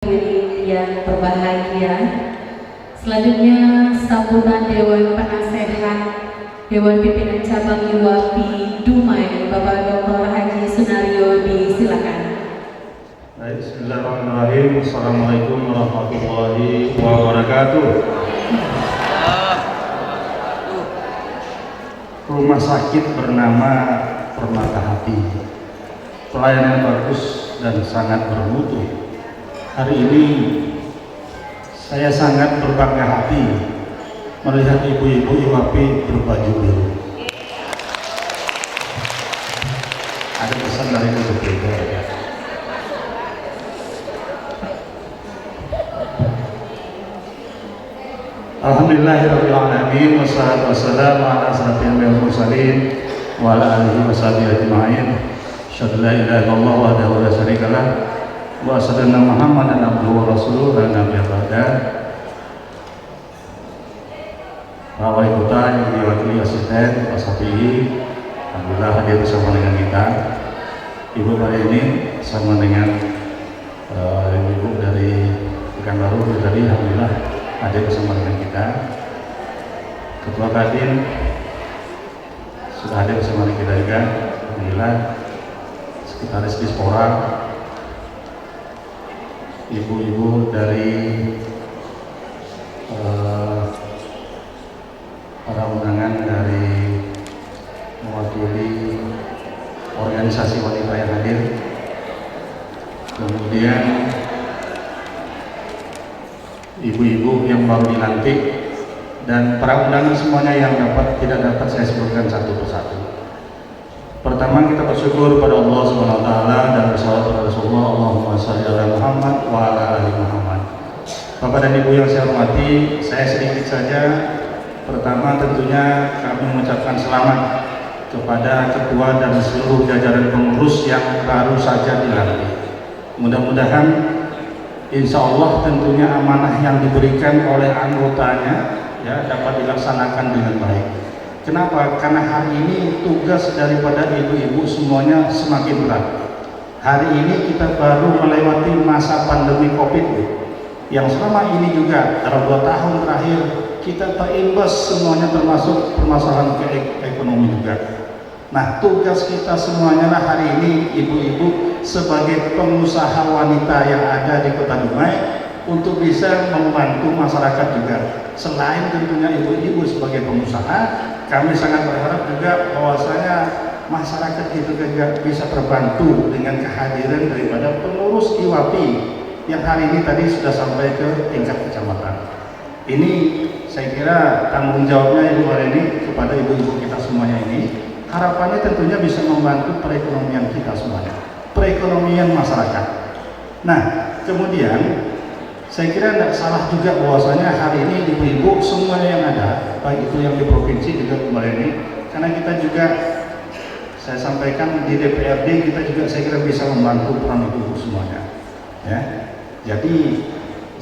yang berbahagia. Selanjutnya sambutan Dewan Penasehat Dewan Pimpinan Cabang IWAPI Dumai Bapak Dr. Haji Sunario, disilakan. Bismillahirrahmanirrahim. Assalamualaikum warahmatullahi wabarakatuh. Rumah sakit bernama Permata Hati, pelayanan bagus dan sangat bermutu. Hari ini saya sangat berbangga hati melihat ibu-ibu IWAPI berbaju biru. Ada pesan dari Ibu Beda. Alhamdulillahirabbil alamin, wassalatu wassalamu ala asyrafil mursalin wa ala alihi washabihi ajma'in. Asyhadu an la ilaha illallah wahdahu la syarikalah wa asyhadu anna Muhammadan abduhu wa rasuluhu la nabiyya ba'da. Para wali kota yang diwakili asisten Pak Safi'i, alhamdulillah hadir bersama dengan kita. Ibu kali ini bersama dengan ibu dari Pekanbaru tadi, alhamdulillah hadir bersama dengan kita. Ketua Kadin sudah hadir bersama dengan kita juga, alhamdulillah. Sekretaris Dispora, ibu-ibu dari para undangan dari mewakili organisasi wanita yang hadir, kemudian ibu-ibu yang baru dilantik, dan para undangan semuanya yang tidak dapat saya sebutkan satu persatu. Pertama, kita bersyukur pada Allah Subhanahu wa taala dan bersalawat kepada Rasulullah, Allahumma shalli ala Muhammad wa ala ali Muhammad. Bapak dan Ibu yang saya hormati, saya sedikit saja. Pertama, tentunya kami mengucapkan selamat kepada ketua dan seluruh jajaran pengurus yang baru saja dilantik. Mudah-mudahan insya Allah tentunya amanah yang diberikan oleh anggotanya ya dapat dilaksanakan dengan baik. Kenapa? Karena hari ini tugas daripada ibu-ibu semuanya semakin berat. Hari ini kita baru melewati masa pandemi COVID yang selama ini juga dalam 2 tahun terakhir kita terimbas semuanya, termasuk permasalahan ekonomi juga. Nah, tugas kita semuanya lah hari ini ibu-ibu sebagai pengusaha wanita yang ada di Kota Dumai untuk bisa membantu masyarakat juga. Selain tentunya ibu-ibu sebagai pengusaha, kami sangat berharap juga bahwasanya masyarakat itu juga bisa terbantu dengan kehadiran daripada pengurus IWAPI yang hari ini tadi sudah sampai ke tingkat kecamatan. Ini saya kira tanggung jawabnya Ibu hari ini kepada ibu-ibu kita semuanya ini. Harapannya tentunya bisa membantu perekonomian kita semuanya, perekonomian masyarakat. Nah, kemudian saya kira tidak salah juga bahwasanya hari ini ibu-ibu semuanya yang ada, baik itu yang di provinsi juga kemarin ini, karena kita juga saya sampaikan di DPRD kita juga saya kira bisa membantu peran ibu-ibu semuanya. Ya, jadi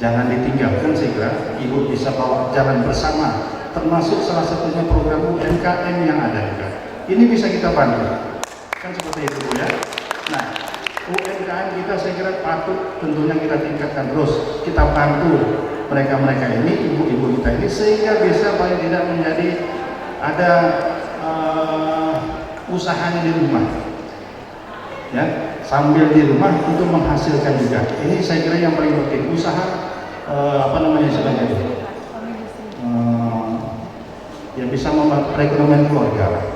jangan ditinggalkan, saya kira ibu bisa bawa jalan bersama, termasuk salah satunya program UMKM yang ada juga. Ini bisa kita bantu, kan seperti itu ya. Nah, UMKM kita saya kira patut tentunya kita tingkatkan terus, kita bantu mereka-mereka ini, ibu-ibu kita ini, sehingga bisa paling tidak menjadi ada usahanya di rumah ya, sambil di rumah untuk menghasilkan juga. Ini saya kira yang paling penting, usaha apa namanya istilahnya yang bisa membantu perekonomian keluarga.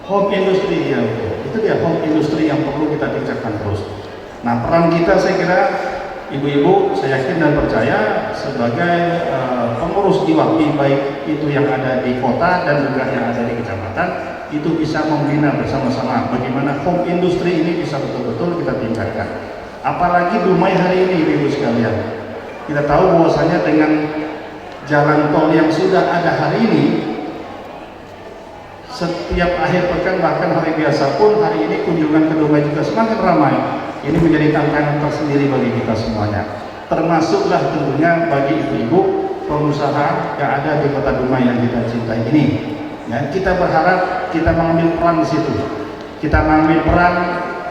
Home industry ya, itu dia home industry yang perlu kita tingkatkan terus. Nah, peran kita saya kira ibu-ibu saya yakin dan percaya sebagai pengurus IWAPI baik itu yang ada di kota dan juga yang ada di kecamatan itu bisa membina bersama-sama bagaimana home industry ini bisa betul-betul kita tingkatkan. Apalagi Dumai hari ini ibu sekalian, kita tahu bahwasanya dengan jalan tol yang sudah ada hari ini, setiap akhir pekan bahkan hari biasa pun hari ini kunjungan ke Dumai juga semakin ramai. Ini menjadi tantangan tersendiri bagi kita semuanya, termasuklah tentunya bagi ibu-ibu pengusaha yang ada di Kota Dumai yang kita cintai ini. Ya, kita berharap kita mengambil peran di situ. Kita mengambil peran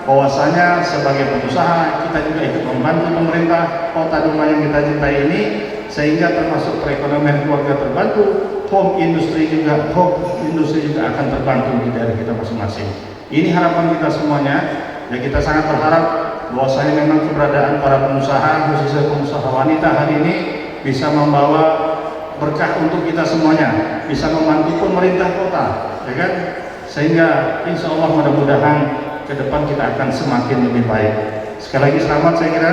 bahwasanya sebagai pengusaha kita juga ikut membantu pemerintah Kota Dumai yang kita cintai ini, sehingga termasuk perekonomian keluarga terbantu, home industri juga akan terbantu di daerah kita masing-masing. Ini harapan kita semuanya, ya kita sangat berharap bahwasanya memang keberadaan para pengusaha, khususnya pengusaha wanita hari ini bisa membawa berkah untuk kita semuanya, bisa membantu pemerintah kota, ya kan? Sehingga insya Allah mudah-mudahan ke depan kita akan semakin lebih baik. Sekali lagi selamat saya kira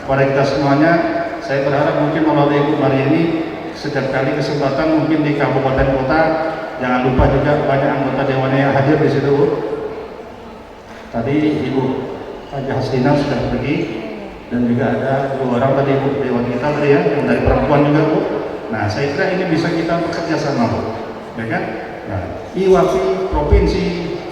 kepada kita semuanya. Saya berharap mungkin melalui Ibu Maryani setiap kali kesempatan mungkin di kabupaten kota, jangan lupa juga banyak anggota dewannya yang hadir di situ. Tadi Ibu Haji Hasina sudah pergi, dan juga ada 2 orang tadi Ibu dewan kita tadi ya, yang dari perempuan juga Bu. Nah saya kira ini bisa kita bekerja sama Bu, ya kan? Nah, IWAPI provinsi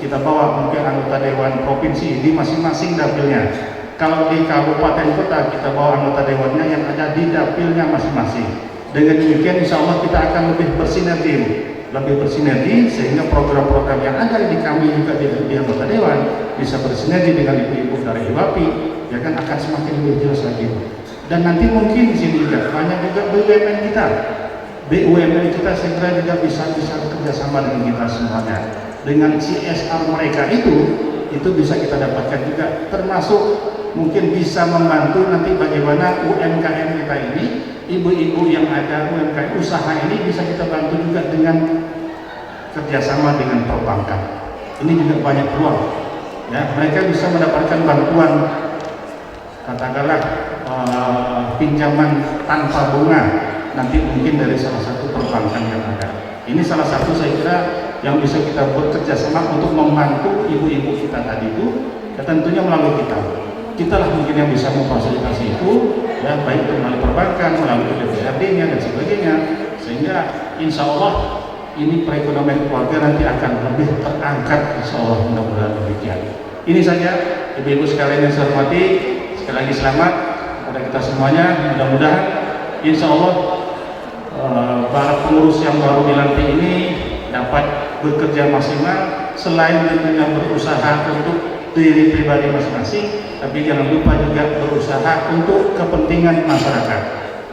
kita bawa mungkin anggota dewan provinsi di masing-masing dapilnya. Kalau di kabupaten kota kita bawa anggota dewannya yang ada di dapilnya masing-masing. Dengan demikian insya Allah kita akan lebih bersinergi sehingga program-program yang ada di kami juga di anggota dewan bisa bersinergi dengan ibu-ibu dari IWAPI, ya kan, akan semakin lebih jelas lagi. Dan nanti mungkin di sini juga banyak juga BUMN kita. BUMN kita segera juga bisa bekerjasama dengan kita semuanya. Dengan CSR mereka itu bisa kita dapatkan juga, termasuk mungkin bisa membantu nanti bagaimana UMKM kita ini, ibu-ibu yang ada UMKM usaha ini bisa kita bantu juga dengan kerjasama dengan perbankan. Ini juga banyak peluang, ya, mereka bisa mendapatkan bantuan, katakanlah pinjaman tanpa bunga nanti mungkin dari salah satu perbankan yang ada. Ini salah satu saya kira yang bisa kita bekerja sama untuk membantu ibu-ibu kita tadi itu, ya tentunya melalui kita lah mungkin yang bisa memfasilitasi itu, ya baik itu melalui perbankan, melalui DPRD-nya dan sebagainya, sehingga insya Allah ini perekonomian keluarga nanti akan lebih terangkat, insya Allah, mudah-mudahan demikian. Ini saja ibu-ibu sekalian yang saya hormati, sekali lagi selamat kepada kita semuanya. Mudah-mudahan insya Allah para pengurus yang baru dilantik ini dapat bekerja maksimal, selain tentunya berusaha untuk diri pribadi masing-masing, tapi jangan lupa juga berusaha untuk kepentingan masyarakat,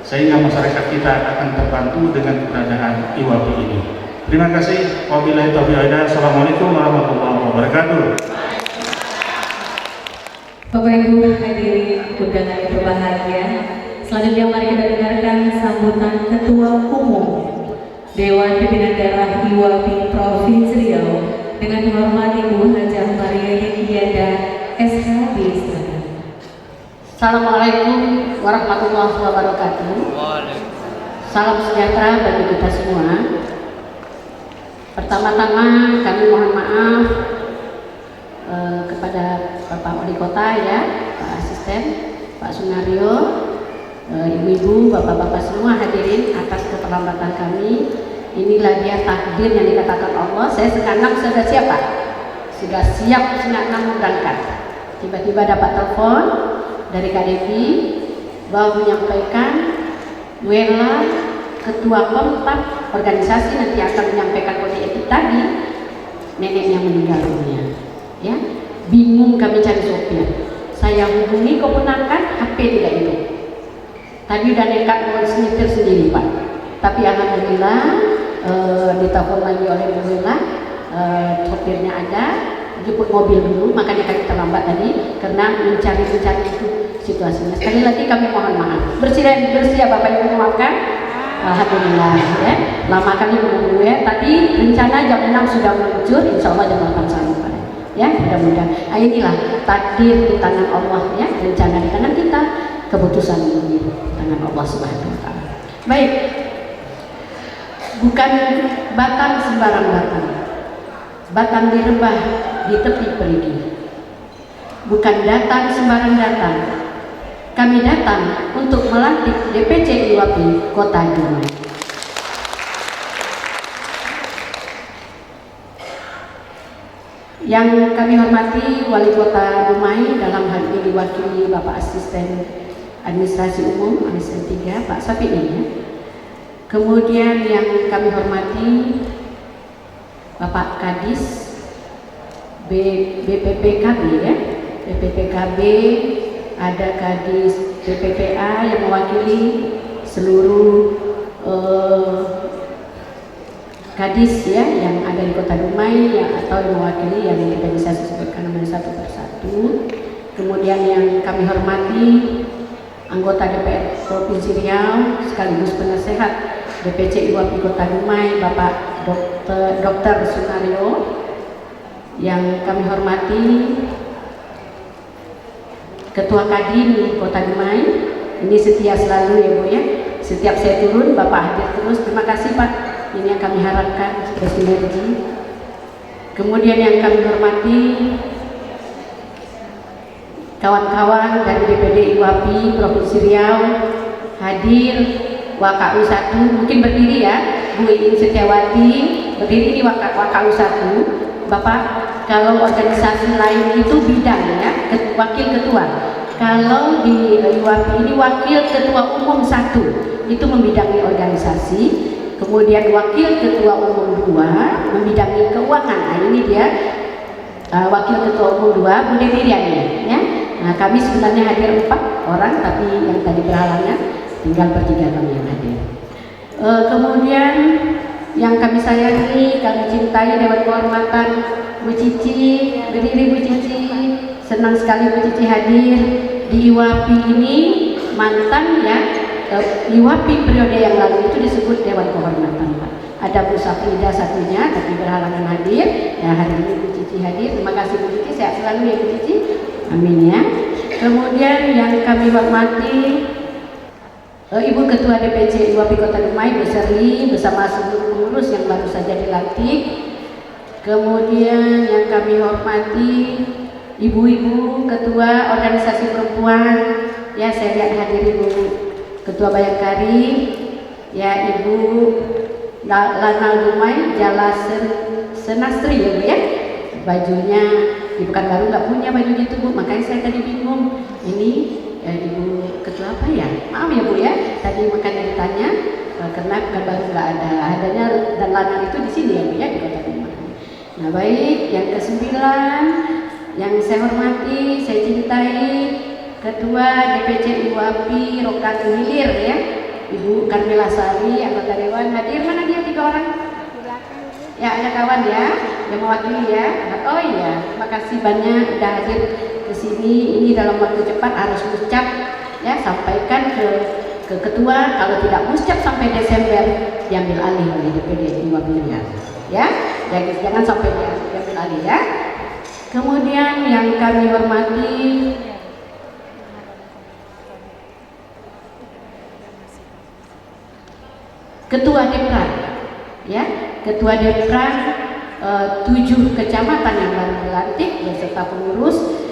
sehingga masyarakat kita akan terbantu dengan keberadaan IWAPI ini. Terima kasih. Wabillahi taufiq wal hidayah. Assalamualaikum warahmatullahi wabarakatuh. Bapak Ibu hadirin undangan yang berbahagia, selanjutnya mari kita dengarkan sambutan Ketua Umum Dewan Pimpinan Daerah IWAPI Provinsi Riau dengan dihormati Ibu Hajah Maryani Iyada SHB. Assalamualaikum warahmatullahi wabarakatuh. Salam sejahtera bagi kita semua. Pertama-tama kami mohon maaf kepada Bapak Wali Kota, ya, Pak Asisten, Pak Sunario, ibu-ibu, bapak-bapak semua hadirin atas keterlambatan kami. Inilah dia takdir yang dikatakan Allah. Saya sekarang sudah siap Pak, sudah siap setengah 6 berangkat. Tiba-tiba dapat telepon dari KDP bahwa menyampaikan Wela Ketua Pempat organisasi nanti akan menyampaikan kode etik tadi, neneknya meninggal dunia. Ya, bingung kami cari sopir. Saya hubungi keponakan, HP tidak hidup. Tadi udah nekat mau nyetir sendiri Pak, tapi alhamdulillah ditelepon lagi oleh Bu Wela, sopirnya ada, jemput mobil dulu, makanya kami terlambat tadi karena mencari itu situasinya. Sekali lagi kami mohon maaf. Bersedia Bapak Ibu memaafkan? Alhamdulillah, ya. Lama kali menunggu, ya. Tadi rencana jam 6 sudah meluncur, insya Allah jam 8 sampai. Ya, mudah-mudahan. Nah, inilah takdir di tangan Allah, ya. Rencana di tangan kita, keputusan di tangan Allah Subhanahu wa taala. Baik. Bukan batang sembarang batang. Batang direbah di tepi perigi. Bukan datang sembarang datang. Kami datang untuk melantik DPC IWAPI Kota Dumai. Yang kami hormati Wali Kota Dumai, dalam hal ini diwakili Bapak Asisten Administrasi Umum Asisten 3 Pak Safi'i, ya. Kemudian yang kami hormati Bapak Kadis BPPKB, ya, BPPKB, ada Kadis BPPA yang mewakili seluruh Kadis ya yang ada di Kota Dumai atau yang mewakili yang tidak bisa saya sebutkan namanya satu persatu. Kemudian yang kami hormati anggota DPR Provinsi Riau sekaligus penasehat DPC IWAPI Kota Dumai Bapak Dr. Sunario. Yang kami hormati Ketua Kadin Kota Dumai, ini setia selalu ya Bu ya. Setiap saya turun Bapak hadir terus. Terima kasih Pak. Ini yang kami harapkan bersinergi. Kemudian yang kami hormati kawan-kawan dari DPD IWAPI Provinsi Riau hadir WKU 1, mungkin berdiri ya Bu Iin Setiawati berdiri di WKU 1. Bapak, kalau organisasi lain itu bidang ya, wakil ketua. Kalau di IWAPI ini wakil ketua umum 1 itu membidangi organisasi. Kemudian wakil ketua umum 2 membidangi keuangan. Nah ini dia wakil ketua umum 2 Bu Demiryani ya. Nah kami sebenarnya hadir 4 orang, tapi yang tadi berhalangan tinggal bertiga kami yang hadir. Kemudian yang kami sayangi, kami cintai Dewan Kehormatan Bu Cici, berdiri Bu Cici. Senang sekali Bu Cici hadir di IWAPI ini. Mantan ya IWAPI periode yang lalu itu disebut Dewan Kehormatan Pak. Ada Bu Safrida satunya tapi berhalangan hadir. Ya hari ini Bu Cici hadir. Terima kasih Bu Cici, sehat selalu ya Bu Cici. Amin ya. Kemudian yang kami hormati Ibu Ketua DPC IWAPI Kota Dumai Bu Serli bersama seluruh pengurus yang baru saja dilantik. Kemudian yang kami hormati ibu-ibu ketua organisasi perempuan ya, saya lihat hadir Ibu Ketua Bayangkari ya, Ibu Lana Dumai Jala Senastri ya Bu ya. Bajunya bukan baru, nggak punya baju gitu Bu, makanya saya tadi bingung ini Ibu Ketua apa ya, maaf ya Bu ya, tadi makanya ditanya karena bukan baru, nggak adanya dan Lana itu di sini ya Bu ya, di Kota Dumai. Nah baik, yang ke-9 yang saya hormati, saya cintai Ketua DPC IWAPI Rokan Hilir ya, Ibu Karmila Sari, anggota Dewan hadir. Mana dia 3 orang? Ya ada kawan ya yang mewakili ya. Oh iya, terima kasih banyak udah hadir ke sini. Ini dalam waktu cepat harus ucap ya, sampaikan ke ketua. Kalau tidak ucap sampai Desember diambil alih oleh DPD IWAPI ya. Jadi jangan sampai diambil alih ya. Kemudian yang kami hormati Ketua Depran ya, Ketua Depran 7 kecamatan yang baru dilantik beserta pengurus.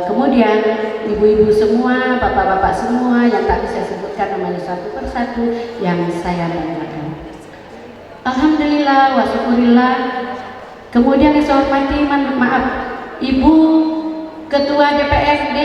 Kemudian ibu-ibu semua, bapak-bapak semua yang tak bisa sebutkan namanya satu persatu yang saya banggakan. Alhamdulillah wa syukurillah. Kemudian yang saya hormati, maaf, Ibu Ketua DPRD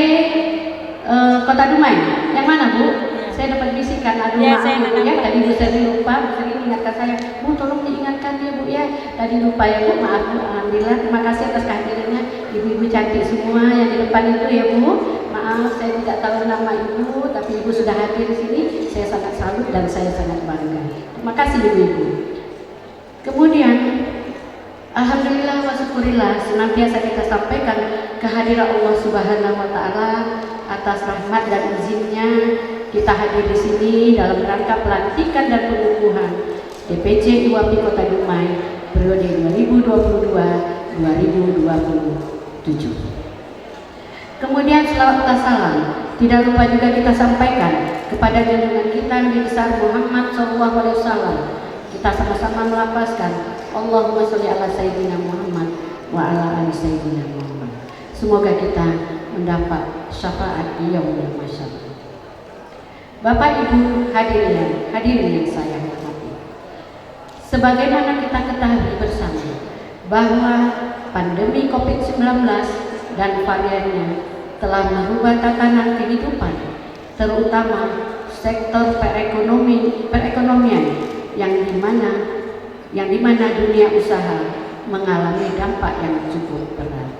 Kota Dumai. Yang mana Bu? Saya dapat bisikan, aduh Ya, maaf saya Bu ya, menambah. tadi Bu Seri lupa, Bu Seri ingatkan saya, Bu tolong diingatkan ya Bu ya, tadi lupa ya Bu, maaf Bu. Alhamdulillah, terima kasih atas kehadirannya ibu-ibu cantik semua yang di depan itu ya Bu. Maaf saya tidak tahu nama Ibu, tapi Ibu sudah hadir di sini, saya sangat salut dan saya sangat bangga. Terima kasih ibu-ibu. Kemudian alhamdulillah wa syukurillah, senantiasa kita sampaikan kehadiran Allah Subhanahu wa taala atas rahmat dan izinnya kita hadir di sini dalam rangka pelantikan dan pengukuhan DPC IWAPI Kota Dumai periode 2022-2027. Kemudian selawat dan salam tidak lupa juga kita sampaikan kepada junjungan kita Nabi besar Muhammad SAW. Kita sama-sama melafazkan Allahumma sholli ala sayyidina Muhammad wa ala ali sayyidina Muhammad. Semoga kita mendapat syafaat di yaumil mahsyar. Bapak Ibu hadirin yang saya hormati, sebagaimana kita ketahui bersama bahwa pandemi COVID-19 dan variannya telah merubah tatanan kehidupan, terutama sektor perekonomian yang dimana dunia usaha mengalami dampak yang cukup berat.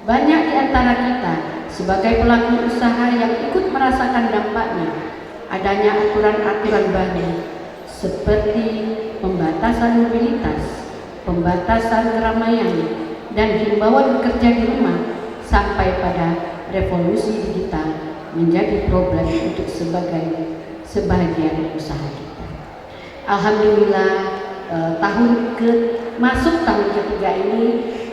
Banyak di antara kita sebagai pelaku usaha yang ikut merasakan dampaknya adanya aturan-aturan baru seperti pembatasan mobilitas, pembatasan keramaian, dan himbauan kerja di rumah sampai pada revolusi digital menjadi problem untuk sebagian usaha kita. Alhamdulillah, masuk tahun ketiga ini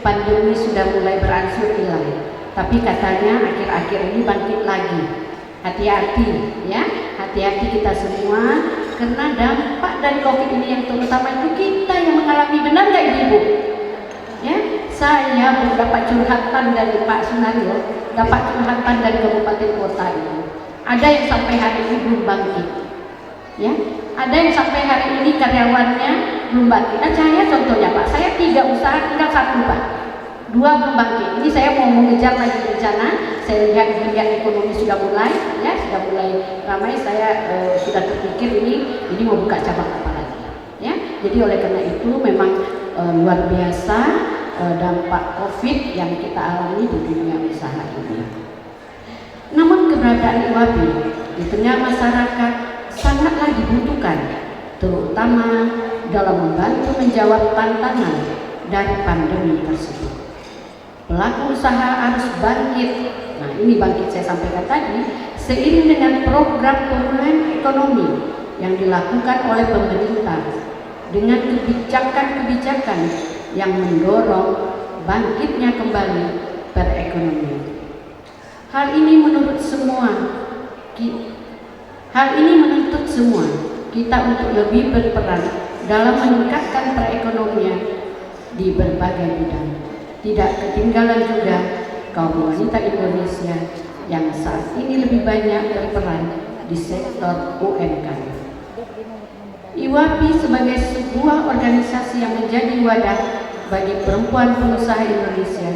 pandemi sudah mulai berangsur hilang. Tapi katanya akhir-akhir ini bangkit lagi. Hati-hati ya, hati-hati kita semua karena dampak dari COVID ini yang terutama itu kita yang mengalami. Benar nggak ibu-ibu? Ya, saya dapat curhatan dari Pak Sunario, dapat curhatan dari kabupaten kota ini. Ada yang sampai hari ini belum bangkit. Ya, ada yang sampai hari ini karyawannya belum bangkit. Nah, saya contohnya Pak, saya 3 usaha tinggal 1 Pak, 2 belum bangkit. Ini saya mau mengejar lagi rencana. Saya lihat ekonomi sudah mulai, ya sudah mulai ramai. Saya sudah terpikir ini mau buka cabang apa lagi. Ya, jadi oleh karena itu memang luar biasa dampak COVID yang kita alami di dunia usaha ini. Namun keberadaan IWABI di tengah masyarakat sangatlah dibutuhkan, terutama dalam membantu menjawab tantangan dari pandemi tersebut. Pelaku usaha harus bangkit. Nah, ini bangkit saya sampaikan tadi, seiring dengan program pemulihan ekonomi yang dilakukan oleh pemerintah dengan kebijakan-kebijakan yang mendorong bangkitnya kembali perekonomian. Hal ini menuntut semua kita untuk lebih berperan dalam meningkatkan perekonomian di berbagai bidang. Tidak ketinggalan juga kaum wanita Indonesia yang saat ini lebih banyak berperan di sektor UMKM. IWABI sebagai sebuah organisasi yang menjadi wadah bagi perempuan pengusaha Indonesia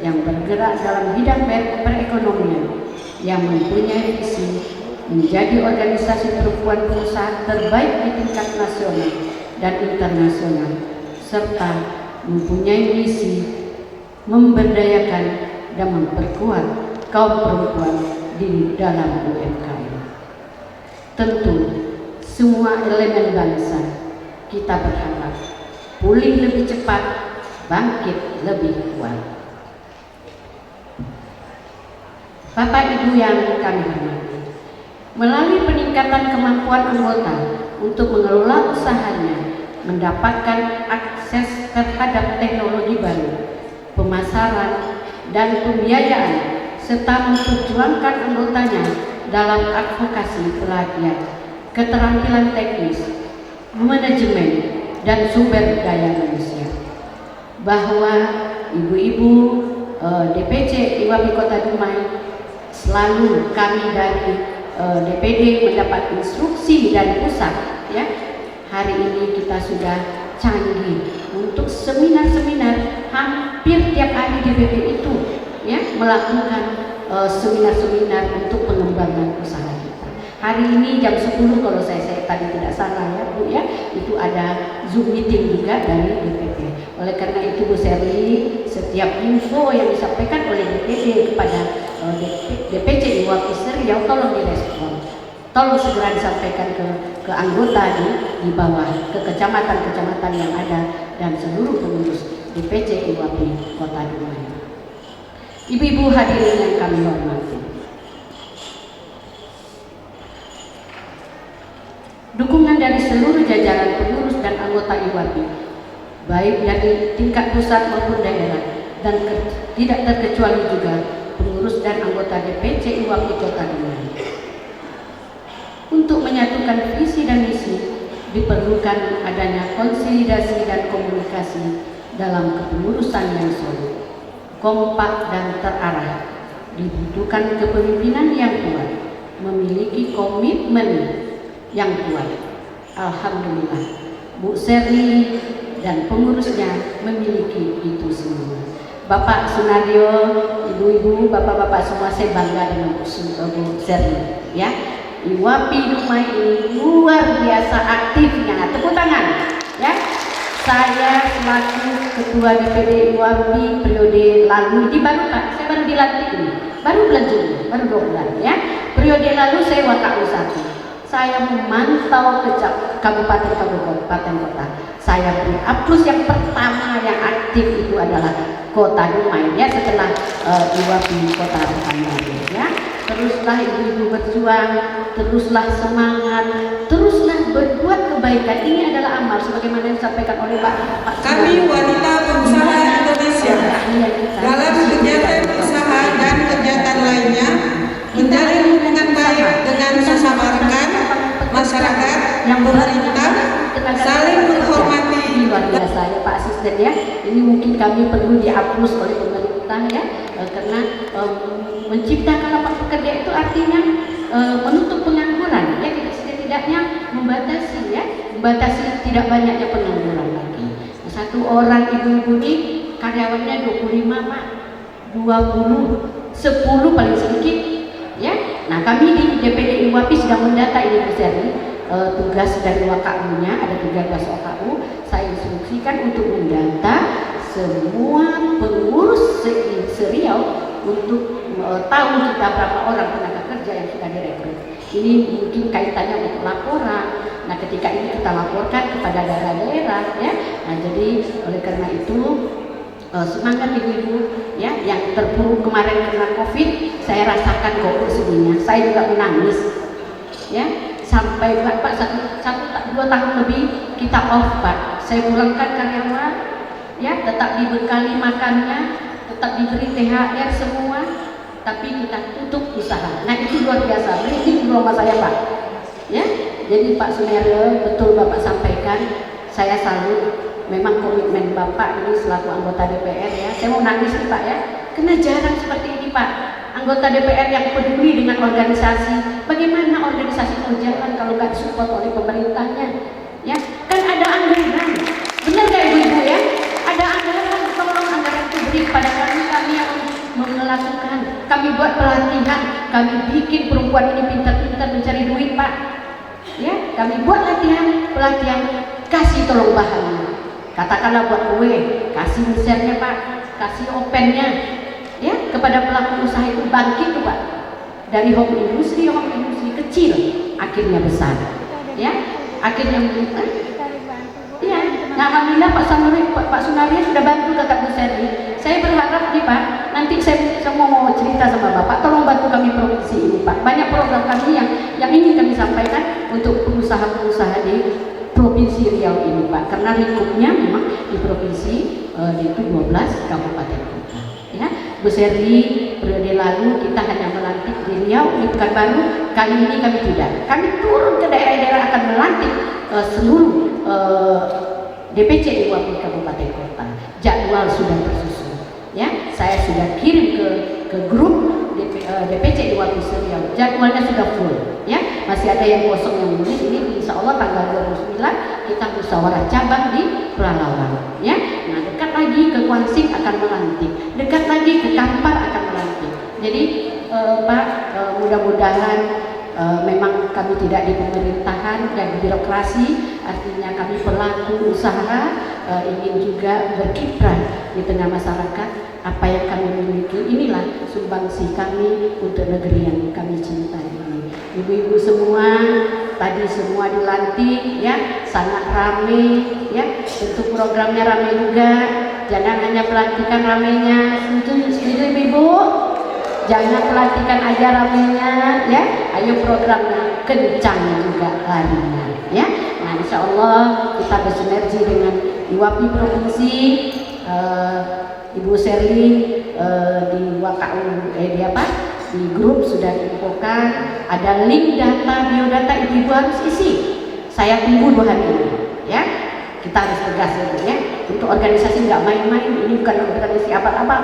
yang bergerak dalam bidang perekonomian, yang mempunyai visi menjadi organisasi perempuan pengusaha terbaik di tingkat nasional dan internasional, serta mempunyai misi memberdayakan dan memperkuat kaum perempuan di dalam UMKM. Tentu semua elemen bangsa kita berharap pulih lebih cepat, bangkit lebih kuat. Bapak Ibu yang kami hormati, melalui peningkatan kemampuan anggota untuk mengelola usahanya, mendapatkan akses terhadap teknologi baru, pemasaran dan pembiayaan, serta memperjuangkan anggotanya dalam advokasi pelatihan, keterampilan teknis, manajemen, dan sumber daya manusia. Bahwa ibu-ibu DPC IWABI Kota Dumai, selalu kami dari DPD mendapat instruksi dari pusat, ya. Hari ini kita sudah canggih untuk seminar-seminar, hampir tiap hari DPD itu ya melakukan seminar-seminar untuk pengembangan usaha kita. Hari ini jam 10 kalau saya tadi tidak salah ya Bu ya, itu ada Zoom meeting juga dari DPD. Oleh karena itu Bu Serli, setiap info yang disampaikan oleh DPD kepada DPC IWABI Seriau tolong direspon. Tolong segera disampaikan ke anggota di bawah, ke kecamatan-kecamatan yang ada dan seluruh pengurus DPC IWABI Kota Dumai. Ibu-ibu hadirin yang kami hormati, dukungan dari seluruh jajaran pengurus dan anggota IWABI, baik dari tingkat pusat maupun daerah, dan tidak terkecuali juga pengurus dan anggota DPC IWABI Kota Dumai. Untuk menyatukan visi dan misi, diperlukan adanya konsolidasi dan komunikasi dalam kepengurusan yang solid, kompak dan terarah. Dibutuhkan kepemimpinan yang kuat, memiliki komitmen yang kuat. Alhamdulillah, Bu Serli dan pengurusnya memiliki itu semua. Bapak Sunario, ibu-ibu, bapak-bapak semua, saya bangga dengan Bu Serli, ya. IWABI Dumai ini luar biasa aktifnya. Tepuk tangan, ya. saya selaku Ketua DPD IWAPI periode lalu, ini baru Pak, saya baru dilantik ini, baru bulan Juni, baru 2 bulan ya. Periode lalu saya WKU 1. Saya memantau ke kabupaten kota. Saya beri Apus yang pertama yang aktif itu adalah Kota Dumai ya, setelah IWAPI Kota Pekanbaru ya. Teruslah ibu-ibu berjuang, teruslah semangat, teruslah berbuat kebaikan. Ini adalah amal sebagaimana yang disampaikan oleh Pak. Kami wanita berusaha Indonesia dalam kegiatan usaha dan kegiatan lainnya menjalin hubungan baik dengan sesama rekan, masyarakat, pemerintah, saling menghormati. Luar biasa ya Pak Asisten ya. Ini mungkin kami perlu dihapus oleh pemerintah ya, karena menciptakan lapangan pekerjaan itu artinya menutup pengangguran ya, setidaknya membatasi ya, membatasi tidak banyaknya pengangguran lagi. Satu orang ibu-ibu ini karyawannya 25 Pak, 20, 10 paling sedikit ya. Nah kami di DPD IWAPI sedang mendata ini Bu Seri, tugas dari WKU-nya ada 13 WKU, saya instruksikan untuk mendata semua pengurus Seriau untuk tahu kita berapa orang tenaga kerja yang sudah direkrut. Ini mungkin kaitannya untuk laporan. Nah ketika ini kita laporkan kepada daerah-daerah ya. Nah jadi oleh karena itu semangat ibu-ibu ya, yang terpuruk kemarin karena COVID, saya rasakan kok sedihnya. Saya juga menangis ya, sampai Pak 2 tahun lebih kita off Pak. Saya pulangkan karyawan ya, tetap dibekali makannya, tetap diberi THR semua, tapi kita tutup usaha. Nah itu luar biasa, ini di rumah saya Pak ya. Jadi Pak Sumeryo, betul Bapak sampaikan, saya salut. Memang komitmen Bapak ini selaku anggota DPR ya. Saya mau nangis nih Pak ya, karena jarang seperti ini Pak, anggota DPR yang peduli dengan organisasi. Bagaimana organisasi mau jalan kalau nggak disupport oleh pemerintahnya ya? Kan ada anggaran, benar nggak ibu-ibu ya? Ada anggaran, tolong anggaran itu beri kepada kami yang melakukan. Kami buat pelatihan, kami bikin perempuan ini pintar-pintar mencari duit Pak ya. Kami buat pelatihan, kasih tolong bahannya, katakanlah buat kue, kasih misernya Pak, kasih opennya ya, kepada pelaku usaha itu bangkit tuh Pak, dari home industry kecil akhirnya besar ya, akhirnya ya. Nah alhamdulillah Pak Sunaria sudah bantu kakak Bu Seri. Saya berharap nih Pak, nanti saya mau cerita sama Bapak, tolong bantu kami provinsi ini Pak. Banyak program kami yang ingin kami sampaikan untuk pengusaha-pengusaha di Provinsi Riau ini Pak, karena lingkupnya memang di provinsi itu 12 kabupaten kota ya. Bu Seri, periode lalu kita hanya melantik di Riau, di Pekanbaru. Kali ini kami tidak, kami turun ke daerah-daerah akan melantik seluruh DPC IWAPI kabupaten kota. Jadwal sudah tersusun ya, saya sudah kirim ke grup DPC IWAPI Riau, jadwalnya sudah full ya. Masih ada yang kosong yang nulis, ini insya Allah tanggal 29 kita musyawarah cabang di Pelalawan ya. Nah dekat lagi ke Kuansing akan melantik, dekat lagi ke Kampar akan melantik. Jadi Pak, mudah-mudahan memang kami tidak di pemerintahan dan birokrasi, artinya kami pelaku usaha ingin juga berkiprah di tengah masyarakat. Apa yang kami miliki inilah sumbangsi kami untuk negeri yang kami cintai ini. Ibu-ibu semua tadi semua dilantik ya, sangat rame ya, bentuk programnya rame juga. Jangan hanya pelantikan ramenya, setuju ibu-ibu? Jangan pelantikan aja ramenya ya, ayo programnya kencang juga larinya ya. Nah insya Allah kita bersinergi dengan IWAPI provinsi, Ibu Serli di WKU di grup sudah diinfokan, ada link data biodata ibu-ibu harus isi. Saya tunggu 2 hari ini ya. Kita harus tegas ya. Untuk organisasi nggak main-main, ini bukan organisasi abal-abal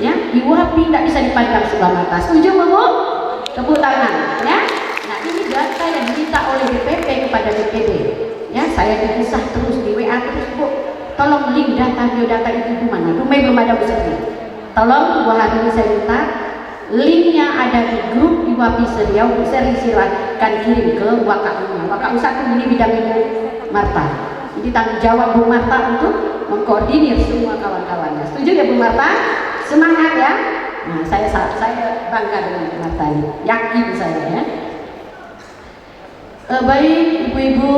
ya. IWAPI nggak bisa dipandang sebelah mata. Setuju Bu? Tepuk tangan ya. Nah ini data yang diminta oleh DPP kepada DPD ya. Saya dipisah terus di WA terus Bu. Tolong link data biodata itu mana? Dumai belum ada bisa. Tolong 2 hari ini saya minta linknya ada di grup IWAPI Seriau. Bisa silahkan kirim ke WKU-nya. WKU 1 ini bidang Ibu Marta Ini tanggung jawab Bu Marta untuk mengkoordinir semua kawan-kawannya. Setuju ya Bu Marta? Semangat ya. Nah, saya bangga dengan Bu Marta ini. Yakin saya ya. Baik ibu-ibu,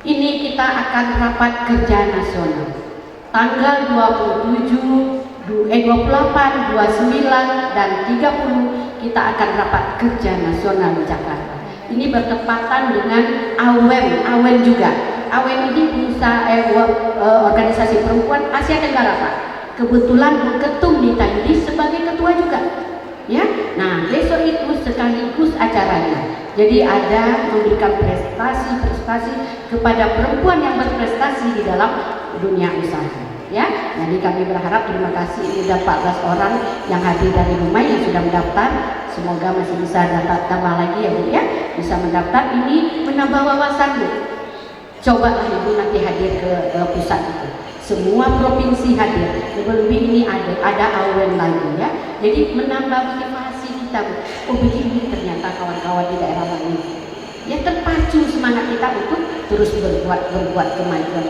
ini kita akan rapat kerja nasional tanggal 28, 29 dan 30 kita akan rapat kerja nasional di Jakarta. Ini bertepatan dengan AWEN juga. AWEN ini organisasi perempuan Asia Tenggara Pak. Kebetulan Bu Ketum Nita ini sebagai ketua juga. Ya, nah besok itu sekaligus acaranya. Jadi ada memberikan prestasi kepada perempuan yang berprestasi di dalam dunia usaha. Ya, jadi kami berharap terima kasih ini ada 14 orang yang hadir dari rumah yang sudah mendaftar. Semoga masih bisa tambah lagi ya Bu ya, bisa mendaftar. Ini menambah wawasan Bu. Cobalah Ibu nanti hadir ke pusat itu. Semua provinsi hadir, lebih-lebih ini ada AWEN lagi ya. Jadi menambah motivasi kita Bu. Oh begini ternyata kawan-kawan di daerah lain. Ya terpacu semangat kita untuk terus berbuat kemajuan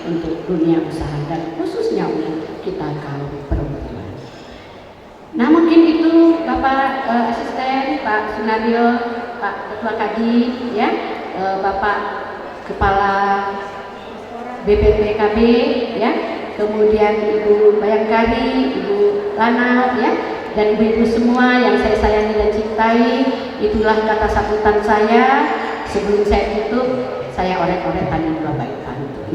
untuk dunia usaha dan khususnya untuk kita kaum perempuan. Nah mungkin itu Bapak Asisten, Pak Sunario, Pak Ketua Kadin, ya, Bapak Kepala BPPKB, ya, kemudian Ibu Bayangkari, Ibu Lana, ya, dan ibu-ibu semua yang saya sayangi dan cintai. Itulah kata sambutan saya. Sebelum saya tutup, saya orek-orek tadi dua baik pantun.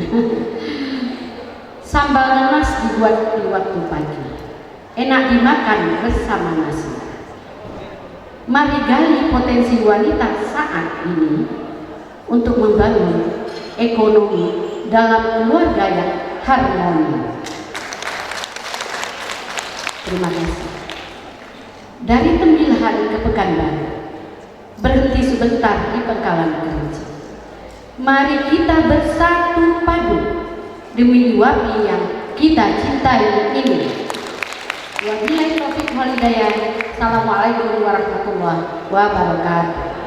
Sambal nanas dibuat di waktu pagi, enak dimakan bersama nasi. Mari gali potensi wanita saat ini untuk membangun ekonomi dalam keluarga yang harmoni. Terima kasih. Dari Tembilahan ke Pekanbaru, berhenti sebentar di Pangkalan Kerinci. Mari kita bersatu padu demi wapi yang kita cintai ini. Wabillahi taufiq wal hidayah. Assalamualaikum warahmatullahi wabarakatuh.